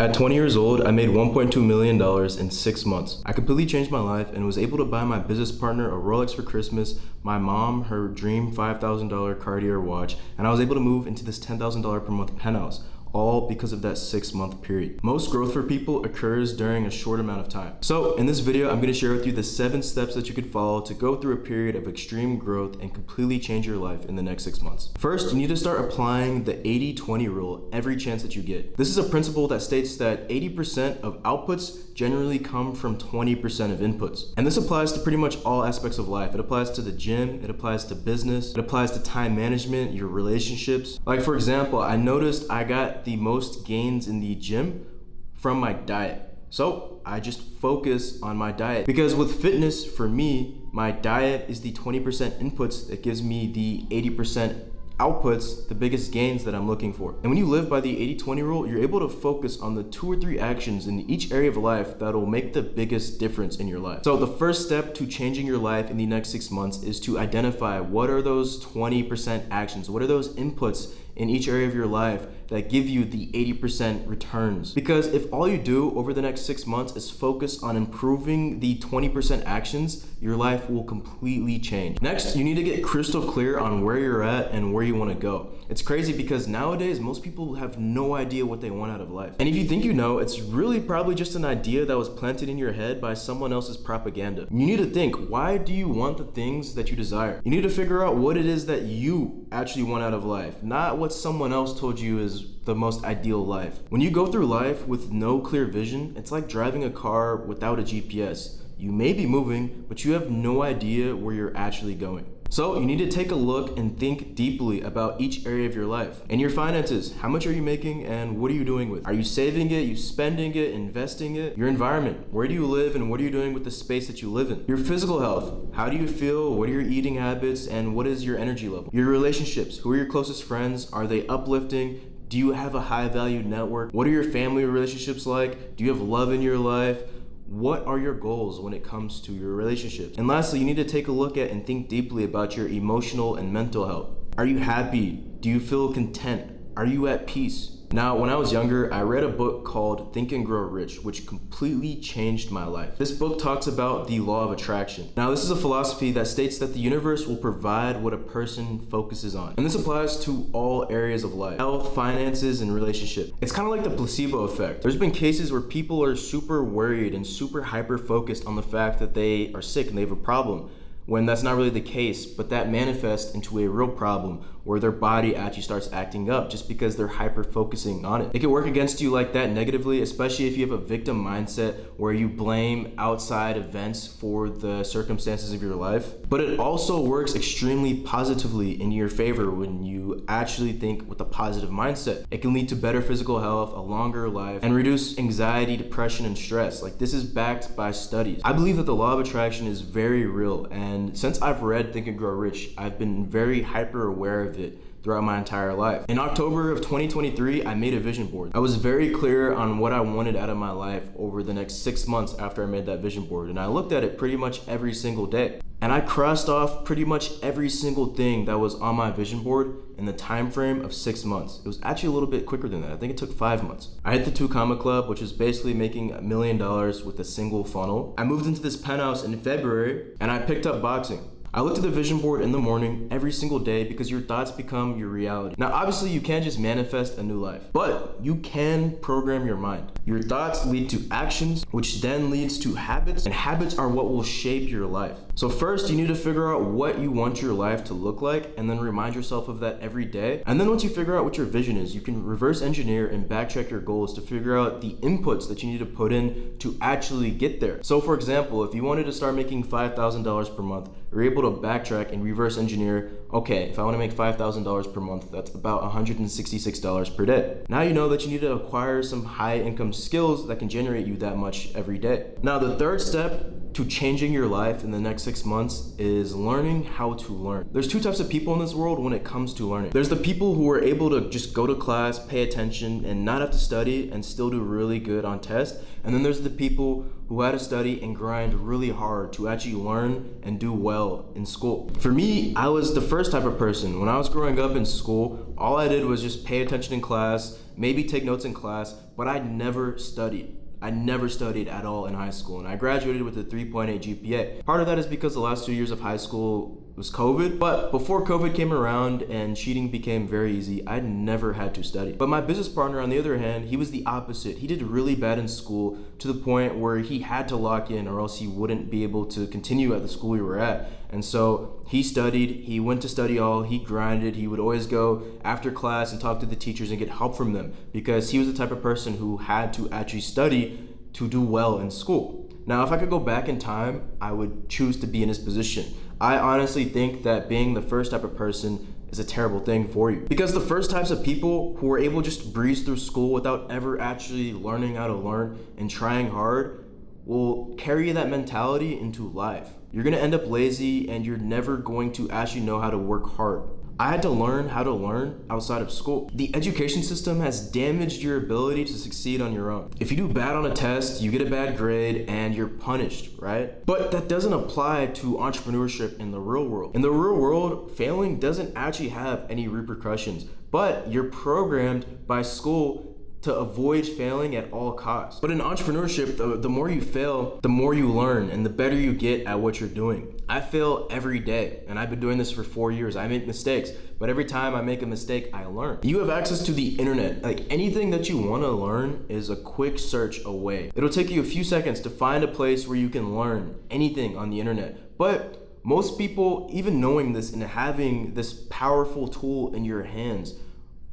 At 20 years old, I made $1.2 million in 6 months. I completely changed my life and was able to buy my business partner a Rolex for Christmas, my mom her dream $5,000 Cartier watch, and I was able to move into this $10,000 per month penthouse, all because of that 6-month period. Most growth for people occurs during a short amount of time. So in this video, I'm gonna share with you the 7 steps that you could follow to go through a period of extreme growth and completely change your life in the next 6 months. First, you need to start applying the 80-20 rule every chance that you get. This is a principle that states that 80% of outputs generally come from 20% of inputs. And this applies to pretty much all aspects of life. It applies to the gym, it applies to business, it applies to time management, your relationships. Like for example, I noticed I got the most gains in the gym from my diet. So I just focus on my diet, because with fitness, for me, my diet is the 20% inputs that gives me the 80% outputs, the biggest gains that I'm looking for. And when you live by the 80-20 rule, you're able to focus on the 2 or 3 actions in each area of life that'll make the biggest difference in your life. So the first step to changing your life in the next 6 months is to identify what are those 20% actions, what are those inputs in each area of your life that give you the 80% returns. Because if all you do over the next 6 months is focus on improving the 20% actions, your life will completely change. Next, you need to get crystal clear on where you're at and where you want to go. It's crazy because nowadays most people have no idea what they want out of life. And if you think you know, it's really probably just an idea that was planted in your head by someone else's propaganda. You need to think, why do you want the things that you desire? You need to figure out what it is that you actually want out of life, not what someone else told you is the most ideal life. When you go through life with no clear vision, it's like driving a car without a GPS. You may be moving, but you have no idea where you're actually going. So you need to take a look and think deeply about each area of your life. And your finances, how much are you making and what are you doing with it? Are you saving it, you spending it, investing it? Your environment, where do you live and what are you doing with the space that you live in? Your physical health, how do you feel, what are your eating habits, and what is your energy level? Your relationships, who are your closest friends? Are they uplifting? Do you have a high value network? What are your family relationships like? Do you have love in your life? What are your goals when it comes to your relationships? And lastly, you need to take a look at and think deeply about your emotional and mental health. Are you happy? Do you feel content? Are you at peace? Now, when I was younger, I read a book called Think and Grow Rich, which completely changed my life. This book talks about the law of attraction. Now, this is a philosophy that states that the universe will provide what a person focuses on. And this applies to all areas of life: health, finances, and relationship. It's kind of like the placebo effect. There's been cases where people are super worried and super hyper-focused on the fact that they are sick and they have a problem, when that's not really the case, but that manifests into a real problem where their body actually starts acting up just because they're hyper focusing on it. It can work against you like that negatively, especially if you have a victim mindset where you blame outside events for the circumstances of your life. But it also works extremely positively in your favor when you actually think with a positive mindset. It can lead to better physical health, a longer life, and reduce anxiety, depression, and stress. Like, this is backed by studies. I believe that the law of attraction is very real, and since I've read Think and Grow Rich, I've been very hyper aware of it throughout my entire life. In October of 2023, I made a vision board. I was very clear on what I wanted out of my life over the next 6 months after I made that vision board, and I looked at it pretty much every single day. And I crossed off pretty much every single thing that was on my vision board in the time frame of 6 months. It was actually a little bit quicker than that. I think it took 5 months. I hit the 2 comma club, which is basically making $1 million with a single funnel. I moved into this penthouse in February, and I picked up boxing. I looked at the vision board in the morning every single day because your thoughts become your reality. Now, obviously, you can't just manifest a new life, but you can program your mind. Your thoughts lead to actions, which then leads to habits, and habits are what will shape your life. So first, you need to figure out what you want your life to look like, and then remind yourself of that every day. And then once you figure out what your vision is, you can reverse engineer and backtrack your goals to figure out the inputs that you need to put in to actually get there. So for example, if you wanted to start making $5,000 per month, you're able to backtrack and reverse engineer, okay, if I want to make $5,000 per month, that's about $166 per day. Now you know that you need to acquire some high income skills that can generate you that much every day. Now, the third step to changing your life in the next 6 months is learning how to learn. There's 2 types of people in this world when it comes to learning. There's the people who are able to just go to class, pay attention, and not have to study and still do really good on tests. And then there's the people who had to study and grind really hard to actually learn and do well in school. For me, I was the first type of person. When I was growing up in school, all I did was just pay attention in class, maybe take notes in class, but I never studied. I never studied at all in high school, and I graduated with a 3.8 GPA. Part of that is because the last 2 years of high school was COVID, but before COVID came around and cheating became very easy, I never had to study. But my business partner, on the other hand, he was the opposite. He did really bad in school to the point where he had to lock in or else he wouldn't be able to continue at the school we were at. And so he studied, he went to study hall, he grinded, he would always go after class and talk to the teachers and get help from them because he was the type of person who had to actually study to do well in school. Now, if I could go back in time, I would choose to be in his position. I honestly think that being the first type of person is a terrible thing for you. Because the first types of people who are able to just breeze through school without ever actually learning how to learn and trying hard will carry that mentality into life. You're gonna end up lazy and you're never going to actually know how to work hard. I had to learn how to learn outside of school. The education system has damaged your ability to succeed on your own. If you do bad on a test, you get a bad grade and you're punished, right? But that doesn't apply to entrepreneurship in the real world. In the real world, failing doesn't actually have any repercussions, but you're programmed by school to avoid failing at all costs. But in entrepreneurship, the more you fail, the more you learn and the better you get at what you're doing. I fail every day, and I've been doing this for 4 years. I make mistakes, but every time I make a mistake, I learn. You have access to the internet. Like, anything that you want to learn is a quick search away. It'll take you a few seconds to find a place where you can learn anything on the internet. But most people, even knowing this and having this powerful tool in your hands,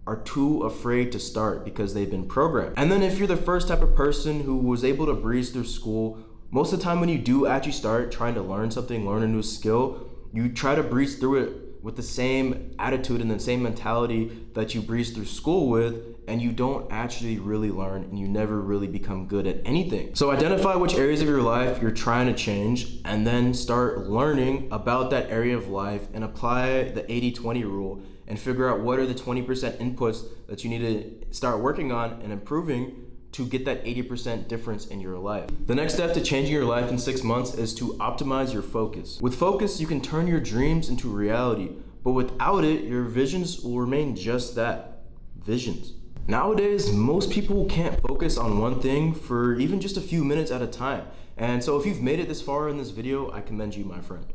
are too afraid to start because they've been programmed. And then if you're the first type of person who was able to breeze through school, most of the time when you do actually start trying to learn something, learn a new skill, you try to breeze through it with the same attitude and the same mentality that you breeze through school with, and you don't actually really learn and you never really become good at anything. So identify which areas of your life you're trying to change and then start learning about that area of life and apply the 80-20 rule and figure out what are the 20% inputs that you need to start working on and improving to get that 80% difference in your life. The next step to changing your life in 6 months is to optimize your focus. With focus, you can turn your dreams into reality, but without it, your visions will remain just that, visions. Nowadays, most people can't focus on one thing for even just a few minutes at a time. And so if you've made it this far in this video, I commend you, my friend.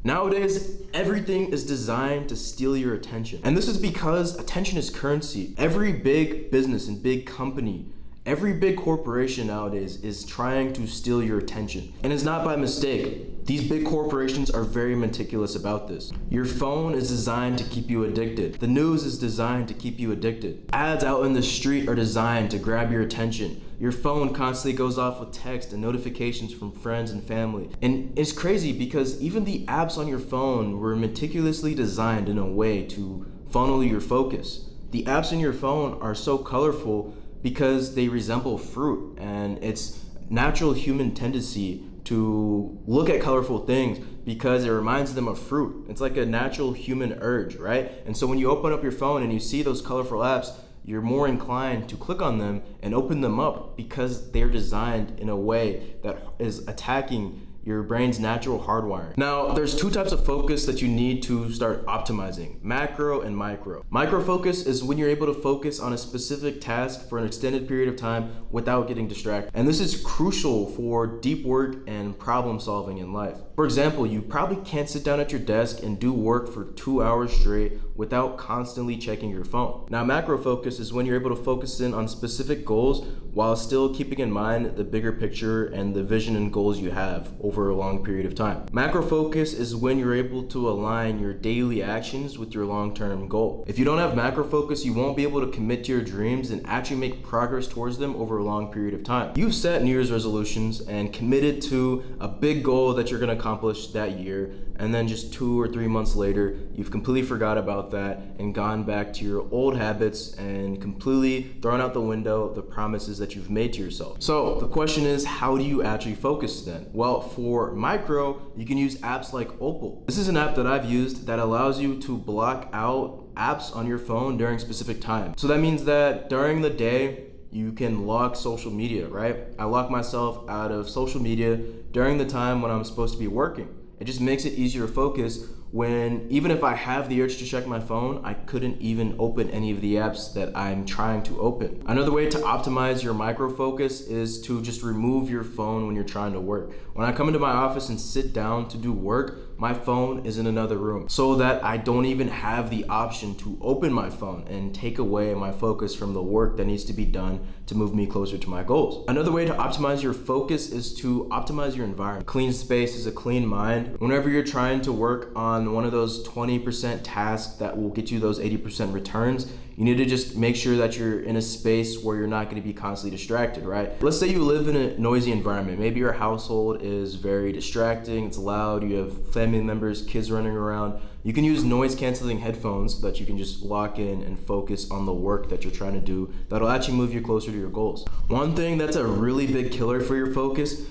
Nowadays, everything is designed to steal your attention. And this is because attention is currency. Every big business and big company, every big corporation nowadays is trying to steal your attention. And it's not by mistake. These big corporations are very meticulous about this. Your phone is designed to keep you addicted. The news is designed to keep you addicted. Ads out in the street are designed to grab your attention. Your phone constantly goes off with text and notifications from friends and family. And it's crazy because even the apps on your phone were meticulously designed in a way to funnel your focus. The apps in your phone are so colorful because they resemble fruit, and it's natural human tendency to look at colorful things because it reminds them of fruit. It's like a natural human urge, right? And so when you open up your phone and you see those colorful apps, you're more inclined to click on them and open them up because they're designed in a way that is attacking your brain's natural hardwiring. Now, there's two types of focus that you need to start optimizing: macro and micro. Micro focus is when you're able to focus on a specific task for an extended period of time without getting distracted. And this is crucial for deep work and problem solving in life. For example, you probably can't sit down at your desk and do work for 2 hours straight without constantly checking your phone. Now, macro focus is when you're able to focus in on specific goals while still keeping in mind the bigger picture and the vision and goals you have over a long period of time. Macro focus is when you're able to align your daily actions with your long-term goal. If you don't have macro focus, you won't be able to commit to your dreams and actually make progress towards them over a long period of time. You've set New Year's resolutions and committed to a big goal that you're going to accomplish that year, and then just 2 or 3 months later, you've completely forgot about that and gone back to your old habits and completely thrown out the window the promises that you've made to yourself. So the question is, how do you actually focus then? Well, for micro, you can use apps like Opal. This is an app that I've used that allows you to block out apps on your phone during specific times. So that means that during the day, you can lock social media, right? I lock myself out of social media during the time when I'm supposed to be working. It just makes it easier to focus when even if I have the urge to check my phone, I couldn't even open any of the apps that I'm trying to open. Another way to optimize your micro focus is to just remove your phone when you're trying to work. When I come into my office and sit down to do work, my phone is in another room so that I don't even have the option to open my phone and take away my focus from the work that needs to be done to move me closer to my goals. Another way to optimize your focus is to optimize your environment. Clean space is a clean mind. Whenever you're trying to work on one of those 20% tasks that will get you those 80% returns, you need to just make sure that you're in a space where you're not going to be constantly distracted, right? Let's say you live in a noisy environment. Maybe your household is very distracting, it's loud, you have family members, kids running around. You can use noise canceling headphones so that you can just lock in and focus on the work that you're trying to do. That'll actually move you closer to your goals. One thing that's a really big killer for your focus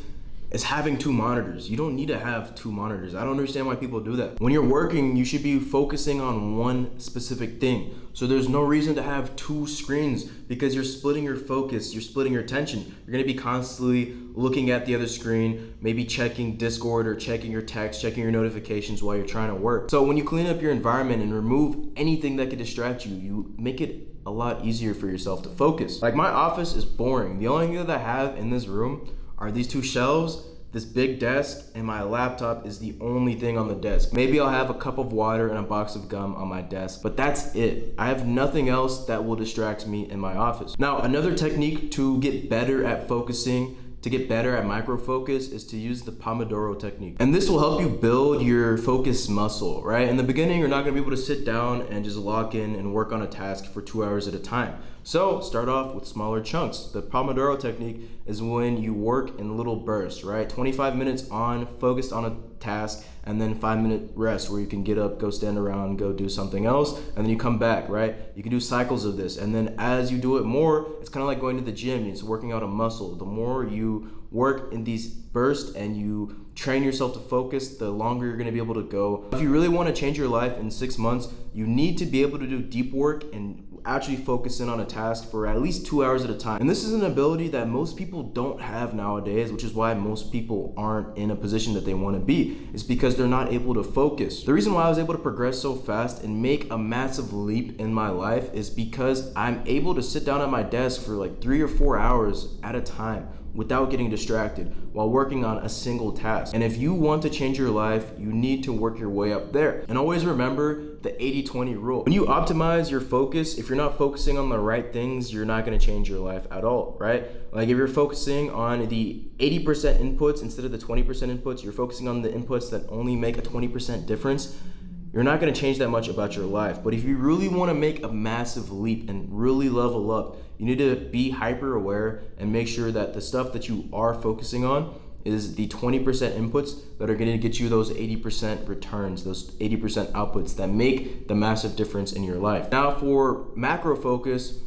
is having two monitors. You don't need to have two monitors. I don't understand why people do that. When you're working, you should be focusing on one specific thing. So there's no reason to have two screens because you're splitting your focus, you're splitting your attention. You're gonna be constantly looking at the other screen, maybe checking Discord or checking your text, checking your notifications while you're trying to work. So when you clean up your environment and remove anything that could distract you, you make it a lot easier for yourself to focus. Like my office is boring. The only thing that I have in this room are these two shelves, this big desk, and my laptop is the only thing on the desk. Maybe I'll have a cup of water and a box of gum on my desk, but that's it. I have nothing else that will distract me in my office. Now, another technique to get better at focusing, to get better at micro focus, is to use the Pomodoro technique. And this will help you build your focus muscle, right? In the beginning, you're not gonna be able to sit down and just lock in and work on a task for 2 hours at a time. So start off with smaller chunks. The Pomodoro technique is when you work in little bursts, right? 25 minutes on, focused on a task, and then 5-minute rest where you can get up, go stand around, go do something else, and then you come back, right? You can do cycles of this. And then as you do it more, it's kind of like going to the gym. It's working out a muscle. The more you work in these bursts and you train yourself to focus, the longer you're gonna be able to go. If you really wanna change your life in 6 months, you need to be able to do deep work and actually focus in on a task for at least 2 hours at a time. And this is an ability that most people don't have nowadays, which is why most people aren't in a position that they want to be. It's because they're not able to focus. The reason why I was able to progress so fast and make a massive leap in my life is because I'm able to sit down at my desk for like 3 or 4 hours at a time without getting distracted while working on a single task. And if you want to change your life, you need to work your way up there. And always remember the 80-20 rule. When you optimize your focus, if you're not focusing on the right things, you're not gonna change your life at all, right? Like if you're focusing on the 80% inputs instead of the 20% inputs, you're focusing on the inputs that only make a 20% difference, you're not gonna change that much about your life. But if you really wanna make a massive leap and really level up, you need to be hyper aware and make sure that the stuff that you are focusing on is the 20% inputs that are gonna get you those 80% returns, those 80% outputs that make the massive difference in your life. Now for macro focus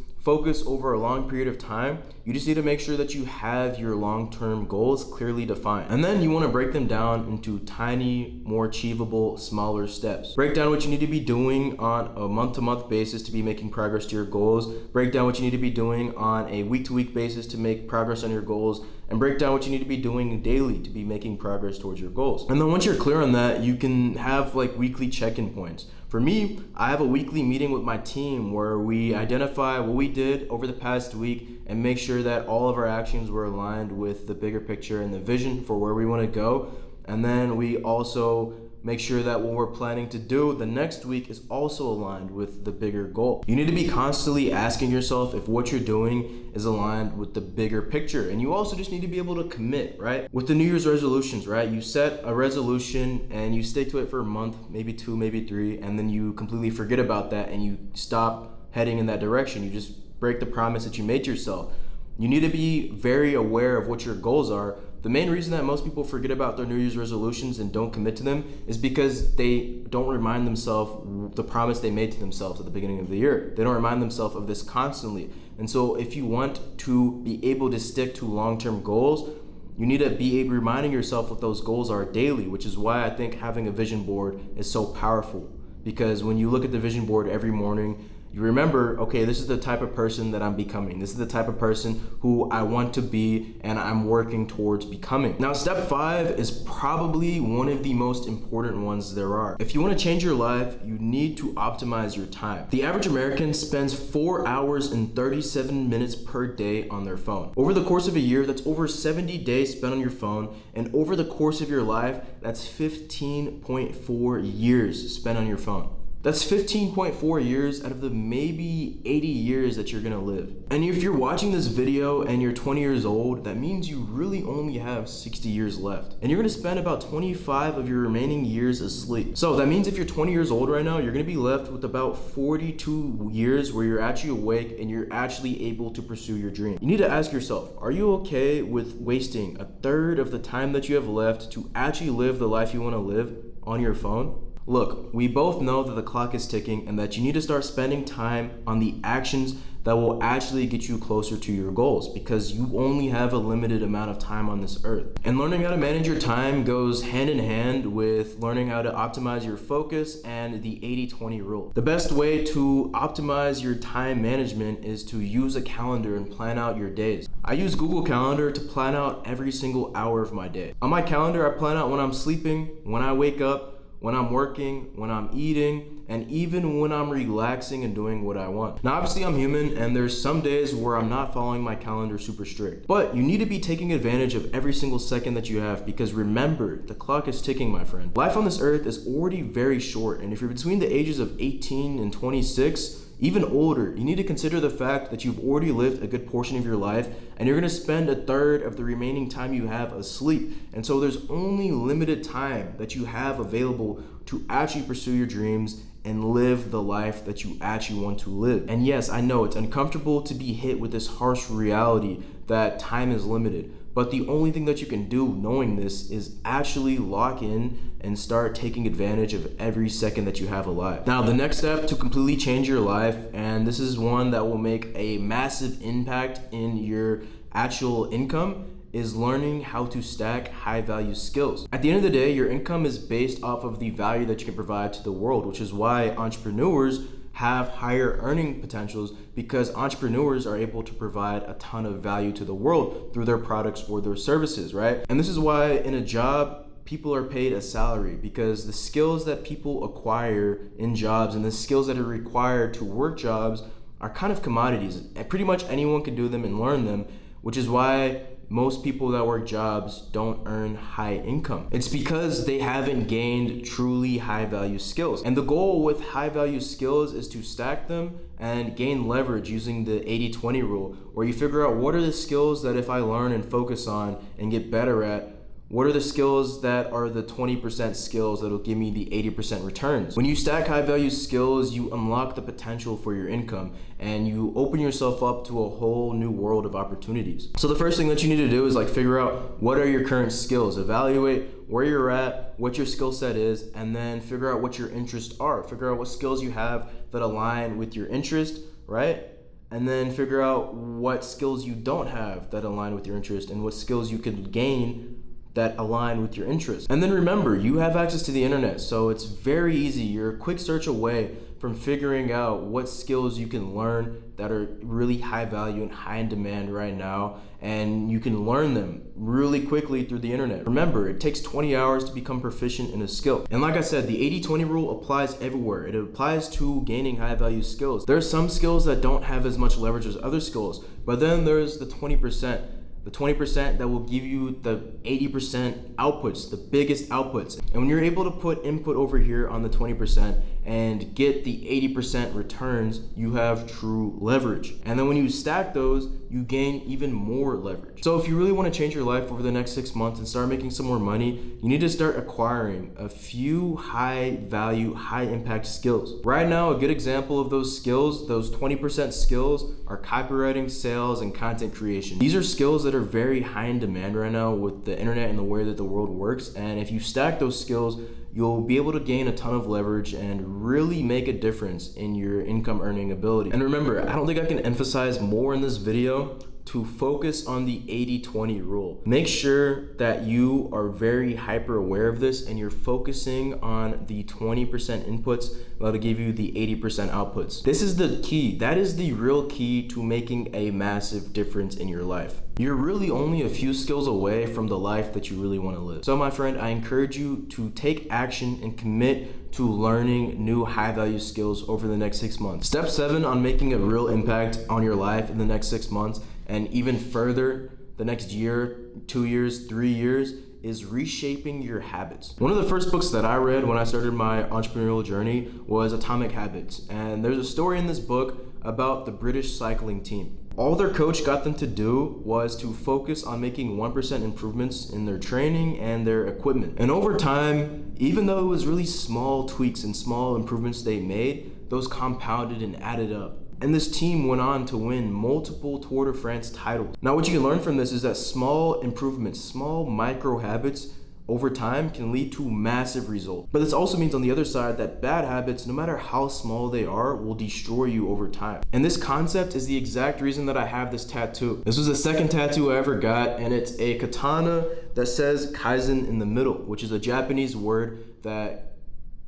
over a long period of time, you just need to make sure that you have your long-term goals clearly defined. And then you wanna break them down into tiny, more achievable, smaller steps. Break down what you need to be doing on a month-to-month basis to be making progress to your goals. Break down what you need to be doing on a week-to-week basis to make progress on your goals. And break down what you need to be doing daily to be making progress towards your goals. And then once you're clear on that, you can have like weekly check-in points. For me, I have a weekly meeting with my team where we identify what we did over the past week and make sure that all of our actions were aligned with the bigger picture and the vision for where we want to go. And then we also make sure that what we're planning to do the next week is also aligned with the bigger goal. You need to be constantly asking yourself if what you're doing is aligned with the bigger picture. And you also just need to be able to commit, right? With the New Year's resolutions, right? You set a resolution and you stick to it for a month, maybe 2, maybe 3, and then you completely forget about that and you stop heading in that direction. You just break the promise that you made to yourself. You need to be very aware of what your goals are. The main reason that most people forget about their New Year's resolutions and don't commit to them is because they don't remind themselves the promise they made to themselves at the beginning of the year. They don't remind themselves of this constantly. And so if you want to be able to stick to long-term goals, you need to be reminding yourself what those goals are daily, which is why I think having a vision board is so powerful. Because when you look at the vision board every morning You remember, okay, this is the type of person that I'm becoming. This is the type of person who I want to be and I'm working towards becoming. Now, step 5 is probably one of the most important ones there are. If you want to change your life, you need to optimize your time. The average American spends 4 hours and 37 minutes per day on their phone. Over the course of a year, that's over 70 days spent on your phone, and over the course of your life, that's 15.4 years spent on your phone. That's 15.4 years out of the maybe 80 years that you're gonna live. And if you're watching this video and you're 20 years old, that means you really only have 60 years left. And you're gonna spend about 25 of your remaining years asleep. So that means if you're 20 years old right now, you're gonna be left with about 42 years where you're actually awake and you're actually able to pursue your dream. You need to ask yourself, are you okay with wasting a third of the time that you have left to actually live the life you wanna live on your phone? Look, we both know that the clock is ticking and that you need to start spending time on the actions that will actually get you closer to your goals, because you only have a limited amount of time on this earth. And learning how to manage your time goes hand in hand with learning how to optimize your focus and the 80-20 rule. The best way to optimize your time management is to use a calendar and plan out your days. I use Google Calendar to plan out every single hour of my day. On my calendar, I plan out when I'm sleeping, when I wake up, when I'm working, when I'm eating, and even when I'm relaxing and doing what I want. Now, obviously I'm human and there's some days where I'm not following my calendar super strict, but you need to be taking advantage of every single second that you have, because remember, the clock is ticking, my friend. Life on this earth is already very short, and if you're between the ages of 18 and 26, even older, you need to consider the fact that you've already lived a good portion of your life and you're gonna spend a third of the remaining time you have asleep. And so there's only limited time that you have available to actually pursue your dreams and live the life that you actually want to live. And yes, I know it's uncomfortable to be hit with this harsh reality that time is limited. But the only thing that you can do knowing this is actually lock in and start taking advantage of every second that you have alive. Now, the next step to completely change your life, and this is one that will make a massive impact in your actual income, is learning how to stack high value skills. At the end of the day, your income is based off of the value that you can provide to the world, which is why entrepreneurs have higher earning potentials, because entrepreneurs are able to provide a ton of value to the world through their products or their services, right? And this is why in a job, people are paid a salary, because the skills that people acquire in jobs and the skills that are required to work jobs are kind of commodities. And pretty much anyone can do them and learn them, which is why most people that work jobs don't earn high income. It's because they haven't gained truly high value skills. And the goal with high value skills is to stack them and gain leverage using the 80-20 rule, where you figure out what are the skills that if I learn and focus on and get better at, what are the skills that are the 20% skills that'll give me the 80% returns? When you stack high value skills, you unlock the potential for your income and you open yourself up to a whole new world of opportunities. So the first thing that you need to do is figure out what are your current skills, evaluate where you're at, what your skill set is, and then figure out what your interests are. Figure out what skills you have that align with your interest, right? And then figure out what skills you don't have that align with your interest and what skills you could gain that align with your interests. And then remember, you have access to the internet, so it's very easy. You're a quick search away from figuring out what skills you can learn that are really high value and high in demand right now, and you can learn them really quickly through the internet. Remember, it takes 20 hours to become proficient in a skill. And like I said, the 80-20 rule applies everywhere. It applies to gaining high value skills. There are some skills that don't have as much leverage as other skills, but then there's the 20%. The 20% that will give you the 80% outputs, the biggest outputs. And when you're able to put input over here on the 20% and get the 80% returns, you have true leverage. And then when you stack those, you gain even more leverage. So if you really want to change your life over the next 6 months and start making some more money, you need to start acquiring a few high value, high impact skills. Right now, a good example of those skills, those 20% skills, are copywriting, sales, and content creation. These are skills that are very high in demand right now with the internet and the way that the world works. And if you stack those skills, you'll be able to gain a ton of leverage and really make a difference in your income earning ability. And remember, I don't think I can emphasize more in this video to focus on the 80-20 rule. Make sure that you are very hyper aware of this and you're focusing on the 20% inputs that'll give you the 80% outputs. This is the key. That is the real key to making a massive difference in your life. You're really only a few skills away from the life that you really want to live. So my friend, I encourage you to take action and commit to learning new high value skills over the next 6 months. Step 7 on making a real impact on your life in the next 6 months and even further the next year, 2 years, 3 years is reshaping your habits. One of the first books that I read when I started my entrepreneurial journey was Atomic Habits. And there's a story in this book about the British cycling team. All their coach got them to do was to focus on making 1% improvements in their training and their equipment. And over time, even though it was really small tweaks and small improvements they made, those compounded and added up. And this team went on to win multiple Tour de France titles. Now, what you can learn from this is that small improvements, small micro habits over time can lead to massive results. But this also means on the other side that bad habits, no matter how small they are, will destroy you over time. And this concept is the exact reason that I have this tattoo. This was the second tattoo I ever got, and it's a katana that says Kaizen in the middle, which is a Japanese word that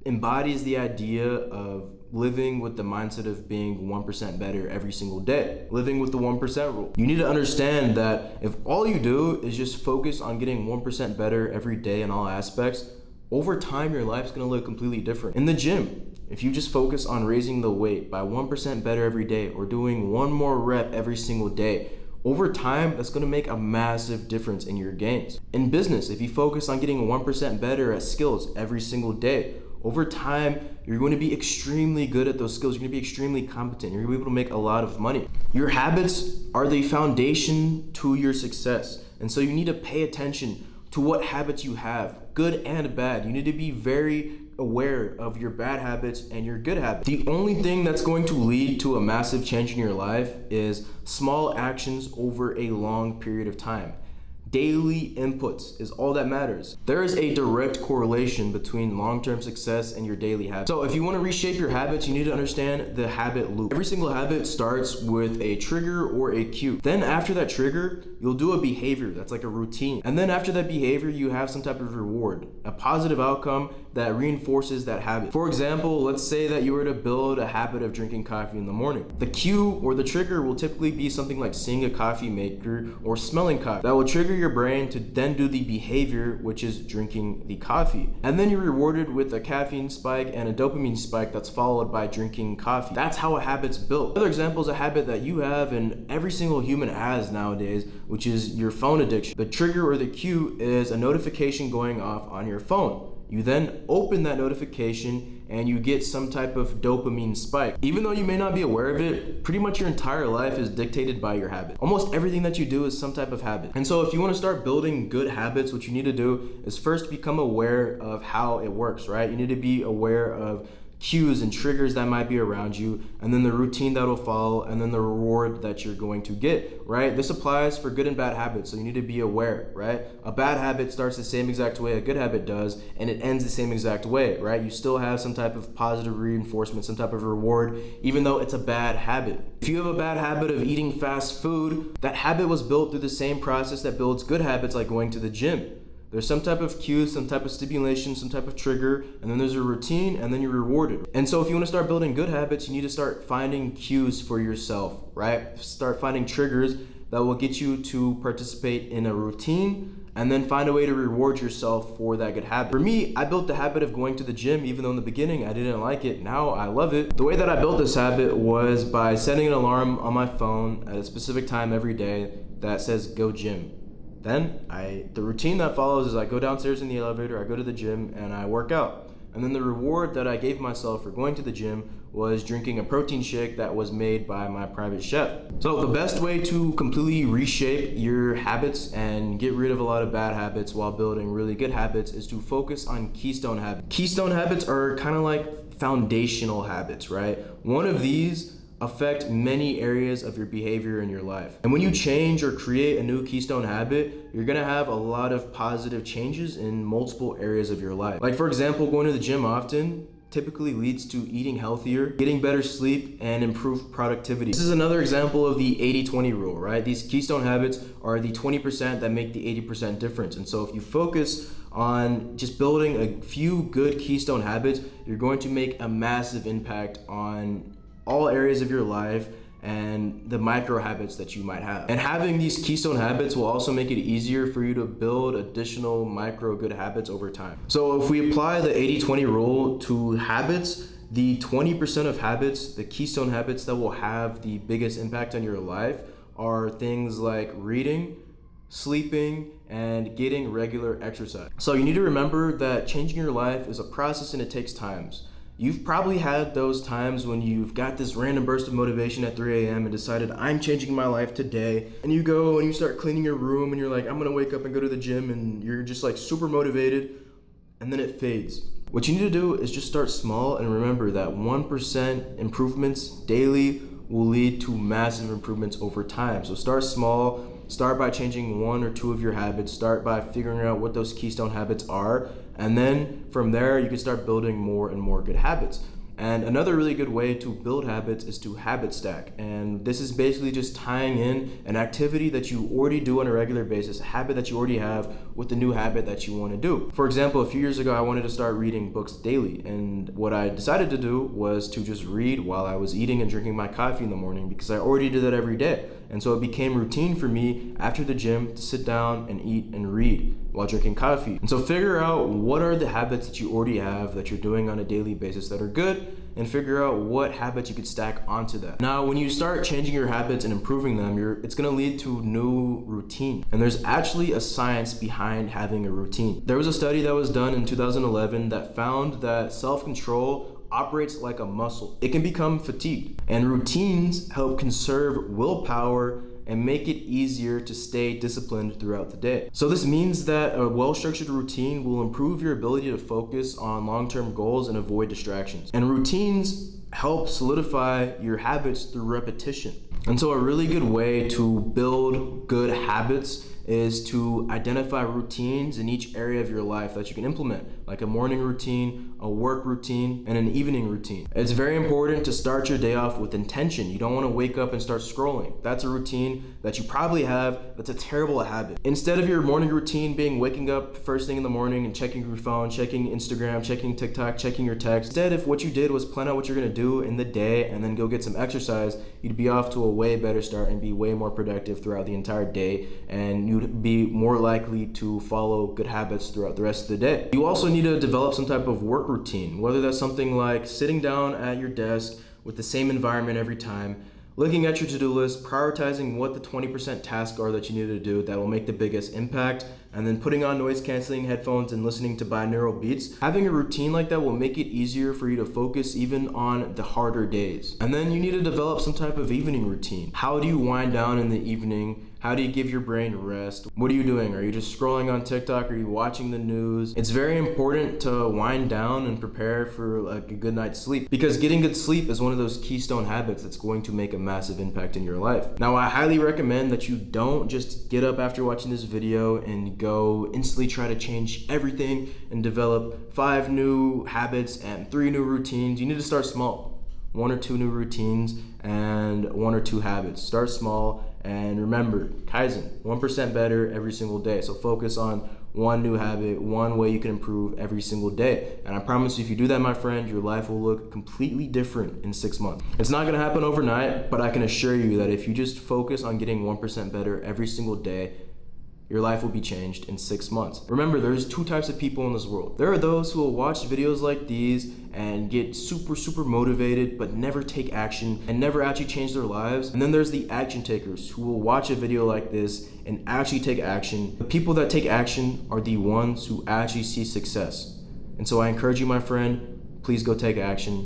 embodies the idea of living with the mindset of being 1% better every single day, living with the 1% rule. You need to understand that if all you do is just focus on getting 1% better every day in all aspects, over time your life's gonna look completely different. In the gym, if you just focus on raising the weight by 1% better every day or doing one more rep every single day, over time, that's gonna make a massive difference in your gains. In business, if you focus on getting 1% better at skills every single day, over time, you're going to be extremely good at those skills. You're going to be extremely competent. You're going to be able to make a lot of money. Your habits are the foundation to your success. And so you need to pay attention to what habits you have, good and bad. You need to be very aware of your bad habits and your good habits. The only thing that's going to lead to a massive change in your life is small actions over a long period of time. Daily inputs is all that matters. There is a direct correlation between long-term success and your daily habits. So if you want to reshape your habits, you need to understand the habit loop. Every single habit starts with a trigger or a cue. Then after that trigger, you'll do a behavior that's like a routine. And then after that behavior, you have some type of reward, a positive outcome that reinforces that habit. For example, let's say that you were to build a habit of drinking coffee in the morning. The cue or the trigger will typically be something like seeing a coffee maker or smelling coffee. That will trigger your brain to then do the behavior, which is drinking the coffee. And then you're rewarded with a caffeine spike and a dopamine spike that's followed by drinking coffee. That's how a habit's built. Another example is a habit that you have and every single human has nowadays, which is your phone addiction. The trigger or the cue is a notification going off on your phone. You then open that notification and you get some type of dopamine spike. Even though you may not be aware of it, pretty much your entire life is dictated by your habit. Almost everything that you do is some type of habit. And so if you want to start building good habits, what you need to do is first become aware of how it works, right? You need to be aware of cues and triggers that might be around you, and then the routine that'll follow, and then the reward that you're going to get, right? This applies for good and bad habits, so you need to be aware, right? A bad habit starts the same exact way a good habit does, and it ends the same exact way, right? You still have some type of positive reinforcement, some type of reward, even though it's a bad habit. If you have a bad habit of eating fast food, that habit was built through the same process that builds good habits like going to the gym. There's some type of cue, some type of stimulation, some type of trigger, and then there's a routine, and then you're rewarded. And so if you want to start building good habits, you need to start finding cues for yourself, right? Start finding triggers that will get you to participate in a routine, and then find a way to reward yourself for that good habit. For me, I built the habit of going to the gym, even though in the beginning I didn't like it. Now I love it. The way that I built this habit was by setting an alarm on my phone at a specific time every day that says go gym. Then the routine that follows is I go downstairs in the elevator, I go to the gym, and I work out. And then the reward that I gave myself for going to the gym was drinking a protein shake that was made by my private chef. So the best way to completely reshape your habits and get rid of a lot of bad habits while building really good habits is to focus on keystone habits. Keystone habits are kind of like foundational habits, right? One of these affect many areas of your behavior in your life. And when you change or create a new keystone habit, you're gonna have a lot of positive changes in multiple areas of your life. Like for example, going to the gym often, typically leads to eating healthier, getting better sleep, and improved productivity. This is another example of the 80-20 rule, right? These keystone habits are the 20% that make the 80% difference. And so if you focus on just building a few good keystone habits, you're going to make a massive impact on all areas of your life and the micro habits that you might have. And having these keystone habits will also make it easier for you to build additional micro good habits over time. So if we apply the 80-20 rule to habits, the 20% of habits, the keystone habits that will have the biggest impact on your life are things like reading, sleeping, and getting regular exercise. So you need to remember that changing your life is a process and it takes time. You've probably had those times when you've got this random burst of motivation at 3 a.m. and decided, I'm changing my life today. And you go and you start cleaning your room and you're like, I'm gonna wake up and go to the gym, and you're just like super motivated, and then it fades. What you need to do is just start small and remember that 1% improvements daily will lead to massive improvements over time. So start small. Start by changing 1 or 2 of your habits. Start by figuring out what those keystone habits are. And then from there, you can start building more and more good habits. And another really good way to build habits is to habit stack. And this is basically just tying in an activity that you already do on a regular basis, a habit that you already have, with the new habit that you want to do. For example, a few years ago, I wanted to start reading books daily. And what I decided to do was to just read while I was eating and drinking my coffee in the morning, because I already did that every day. And so it became routine for me after the gym to sit down and eat and read while drinking coffee. And so figure out what are the habits that you already have that you're doing on a daily basis that are good, and figure out what habits you could stack onto that. Now, when you start changing your habits and improving them, it's gonna lead to new routine. And there's actually a science behind having a routine. There was a study that was done in 2011 that found that self-control operates like a muscle. It can become fatigued, and routines help conserve willpower and make it easier to stay disciplined throughout the day. So this means that a well-structured routine will improve your ability to focus on long-term goals and avoid distractions. And routines help solidify your habits through repetition. And so a really good way to build good habits is to identify routines in each area of your life that you can implement, like a morning routine, a work routine, and an evening routine. It's very important to start your day off with intention. You don't want to wake up and start scrolling. That's a routine that you probably have that's a terrible habit. Instead of your morning routine being waking up first thing in the morning and checking your phone, checking Instagram, checking TikTok, checking your text, instead if what you did was plan out what you're gonna do in the day and then go get some exercise, you'd be off to a way better start and be way more productive throughout the entire day, and you'd be more likely to follow good habits throughout the rest of the day. You also need to develop some type of work routine, whether that's something like sitting down at your desk with the same environment every time, looking at your to-do list, prioritizing what the 20% tasks are that you need to do that will make the biggest impact, and then putting on noise canceling headphones and listening to binaural beats. Having a routine like that will make it easier for you to focus even on the harder days. And then you need to develop some type of evening routine. How do you wind down in the evening? How do you give your brain rest? What are you doing? Are you just scrolling on TikTok? Are you watching the news? It's very important to wind down and prepare for like a good night's sleep, because getting good sleep is one of those keystone habits that's going to make a massive impact in your life. Now, I highly recommend that you don't just get up after watching this video and go instantly try to change everything and develop 5 new habits and 3 new routines. You need to start small. 1 or 2 new routines and 1 or 2 habits. Start small, and remember, Kaizen, 1% better every single day. So focus on 1 new habit, 1 way you can improve every single day. And I promise you, if you do that, my friend, your life will look completely different in 6 months. It's not gonna happen overnight, but I can assure you that if you just focus on getting 1% better every single day, your life will be changed in 6 months. Remember, there's 2 types of people in this world. There are those who will watch videos like these and get super motivated but never take action and never actually change their lives. And then there's the action takers who will watch a video like this and actually take action. The people that take action are the ones who actually see success. And so I encourage you, my friend, please go take action.